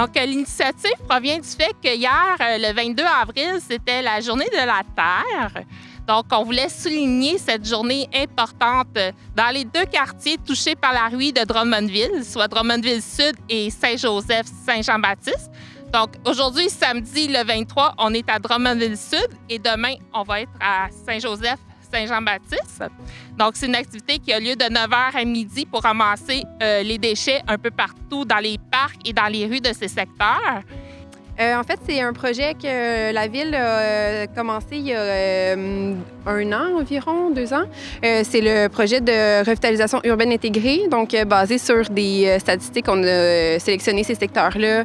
Donc, l'initiative provient du fait que hier, le 22 avril, c'était la Journée de la Terre. Donc, on voulait souligner cette journée importante dans les deux quartiers touchés par la ruée de Drummondville, soit Drummondville-Sud et Saint-Joseph-Saint-Jean-Baptiste. Donc, aujourd'hui, samedi, le 23, on est à Drummondville-Sud et demain, on va être à Saint-Joseph-Saint-Jean-Baptiste. Donc, c'est une activité qui a lieu de 9h à midi pour ramasser les déchets un peu partout dans les parcs et dans les rues de ces secteurs. En fait, c'est un projet que la Ville a commencé il y a 1 an environ, 2 ans. C'est le projet de revitalisation urbaine intégrée, donc basé sur des statistiques. On a sélectionné ces secteurs-là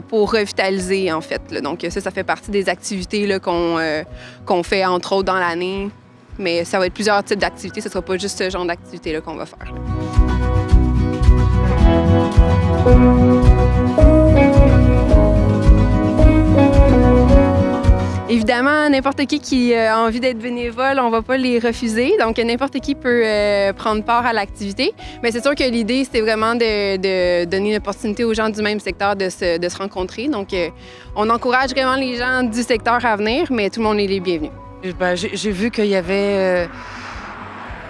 pour revitaliser, en fait. Donc ça fait partie des activités là, qu'on fait, entre autres, dans l'année. Mais ça va être plusieurs types d'activités. Ce ne sera pas juste ce genre d'activité-là qu'on va faire. Évidemment, n'importe qui a envie d'être bénévole, on ne va pas les refuser. Donc, n'importe qui peut prendre part à l'activité. Mais c'est sûr que l'idée, c'était vraiment de donner une opportunité aux gens du même secteur de se rencontrer. Donc, on encourage vraiment les gens du secteur à venir, mais tout le monde est les bienvenus. J'ai vu qu'il y avait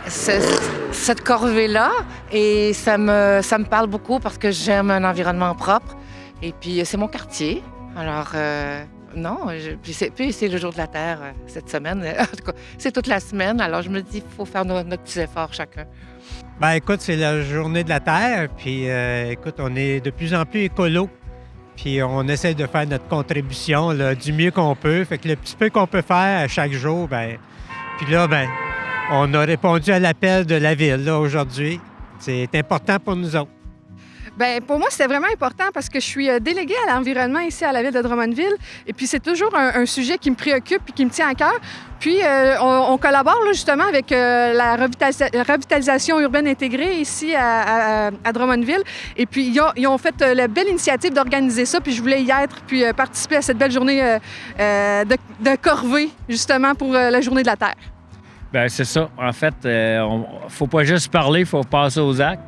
cette corvée-là et ça me parle beaucoup parce que j'aime un environnement propre. Et puis, c'est mon quartier. Alors... Non, puis c'est le jour de la Terre cette semaine. En tout cas, c'est toute la semaine. Alors, je me dis qu'il faut faire nos petits efforts chacun. Bien, écoute, c'est la journée de la Terre. Puis, écoute, on est de plus en plus écolo. Puis, on essaie de faire notre contribution là, du mieux qu'on peut. Fait que le petit peu qu'on peut faire à chaque jour, bien... Puis là, bien, on a répondu à l'appel de la Ville là, aujourd'hui. C'est important pour nous autres. Bien, pour moi, c'était vraiment important parce que je suis déléguée à l'environnement ici à la Ville de Drummondville. Et puis, c'est toujours un sujet qui me préoccupe et qui me tient à cœur. Puis, on collabore là, justement avec la revitalisation urbaine intégrée ici à Drummondville. Et puis, ils ont fait la belle initiative d'organiser ça. Puis, je voulais y être puis participer à cette belle journée de corvée, justement, pour la Journée de la Terre. Bien, c'est ça. En fait, faut pas juste parler, il faut passer aux actes.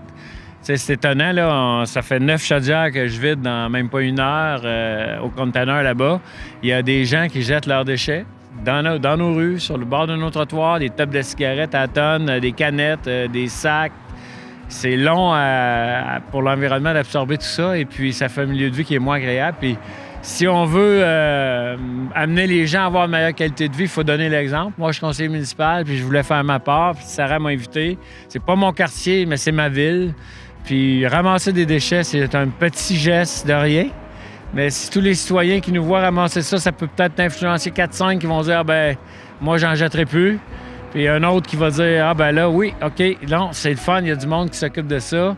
C'est étonnant, là. Ça fait 9 chaudières que je vide dans même pas 1 heure au conteneur là-bas. Il y a des gens qui jettent leurs déchets dans nos rues, sur le bord de nos trottoirs, des tubs de cigarettes à tonnes, des canettes, des sacs. C'est long pour l'environnement d'absorber tout ça et puis ça fait un milieu de vie qui est moins agréable. Puis si on veut amener les gens à avoir une meilleure qualité de vie, il faut donner l'exemple. Moi, je suis conseiller municipal, puis je voulais faire ma part, puis Sarah m'a invité. C'est pas mon quartier, mais c'est ma ville. Puis ramasser des déchets, c'est un petit geste de rien. Mais si tous les citoyens qui nous voient ramasser ça, ça peut peut-être influencer 4-5 qui vont dire « ben moi, j'en jetterai plus ». Puis un autre qui va dire « ah ben là, oui, OK, non, c'est le fun, il y a du monde qui s'occupe de ça ».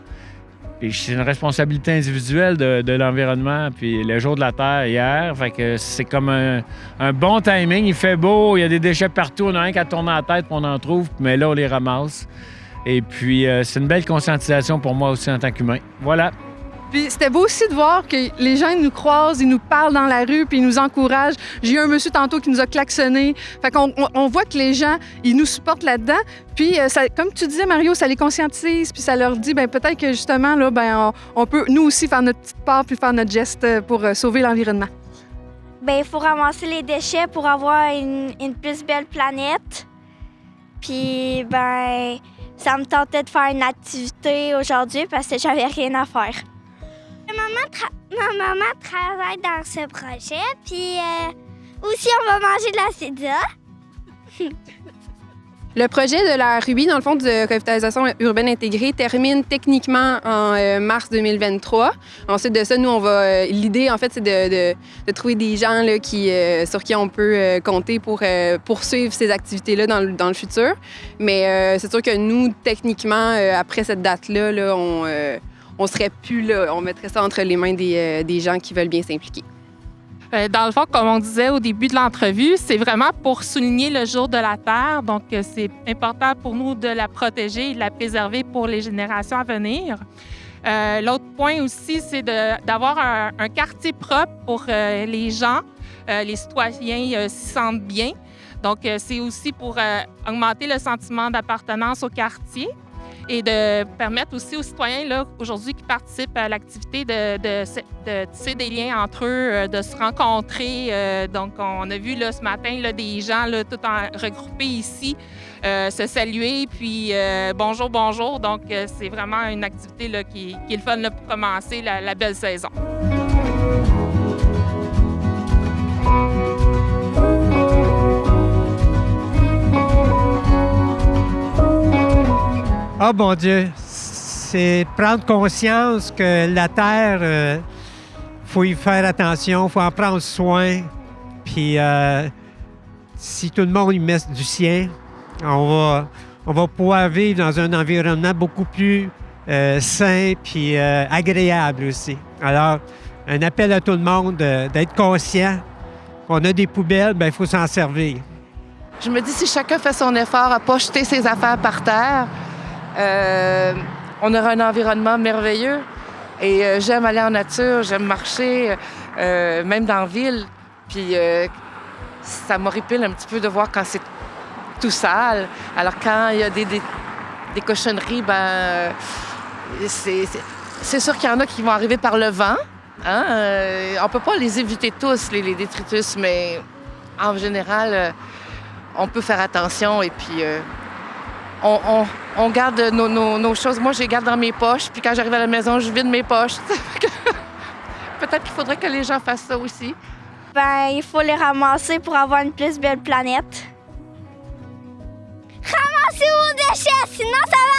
Puis c'est une responsabilité individuelle de l'environnement. Puis le jour de la Terre hier, fait que c'est comme un bon timing. Il fait beau, il y a des déchets partout, on a rien qu'à tourner la tête, puis on en trouve, mais là, on les ramasse. Et puis, c'est une belle conscientisation pour moi aussi en tant qu'humain. Voilà. Puis c'était beau aussi de voir que les gens nous croisent, ils nous parlent dans la rue, puis ils nous encouragent. J'ai eu un monsieur tantôt qui nous a klaxonné. Fait qu'on voit que les gens, ils nous supportent là-dedans. Puis, ça, comme tu disais, Mario, ça les conscientise, puis ça leur dit, bien peut-être que justement, là, bien, on peut nous aussi faire notre petite part, puis faire notre geste pour sauver l'environnement. Bien, il faut ramasser les déchets pour avoir une plus belle planète. Puis, ben, ça me tentait de faire une activité aujourd'hui parce que j'avais rien à faire. Ma maman travaille dans ce projet, puis aussi on va manger de la pizza. Le projet de la RUBI, dans le fond, de revitalisation urbaine intégrée, termine techniquement en mars 2023. Ensuite de ça, nous, l'idée, en fait, c'est de trouver des gens là, sur qui on peut compter pour poursuivre ces activités-là dans le futur. Mais c'est sûr que nous, techniquement, après cette date-là, là, on serait plus là. On mettrait ça entre les mains des gens qui veulent bien s'impliquer. Dans le fond, comme on disait au début de l'entrevue, c'est vraiment pour souligner le jour de la Terre. Donc, c'est important pour nous de la protéger et de la préserver pour les générations à venir. L'autre point aussi, c'est d'avoir un quartier propre pour les gens, les citoyens s'y sentent bien. Donc, c'est aussi pour augmenter le sentiment d'appartenance au quartier. et de permettre aussi aux citoyens là, aujourd'hui qui participent à l'activité de tisser des liens entre eux, de se rencontrer. Donc, on a vu là, ce matin là, des gens là, tout regroupés ici se saluer, puis bonjour, bonjour. Donc, c'est vraiment une activité là, qui est le fun là, pour commencer la belle saison. Ah, bon Dieu, c'est prendre conscience que la Terre, faut y faire attention, faut en prendre soin. Puis si tout le monde y met du sien, on va pouvoir vivre dans un environnement beaucoup plus sain puis agréable aussi. Alors, un appel à tout le monde d'être conscient qu'on a des poubelles, bien, il faut s'en servir. Je me dis, si chacun fait son effort à ne pas jeter ses affaires par terre, on aura un environnement merveilleux. Et j'aime aller en nature, j'aime marcher, même dans la ville. Puis ça m'horripile un petit peu de voir quand c'est tout sale. Alors quand il y a des cochonneries, ben c'est sûr qu'il y en a qui vont arriver par le vent. Hein? On peut pas les éviter tous, les détritus, mais en général, on peut faire attention et puis on garde nos choses. Moi, je les garde dans mes poches, puis quand j'arrive à la maison, je vide mes poches. Peut-être qu'il faudrait que les gens fassent ça aussi. Ben, il faut les ramasser pour avoir une plus belle planète. Ramassez vos déchets, sinon ça va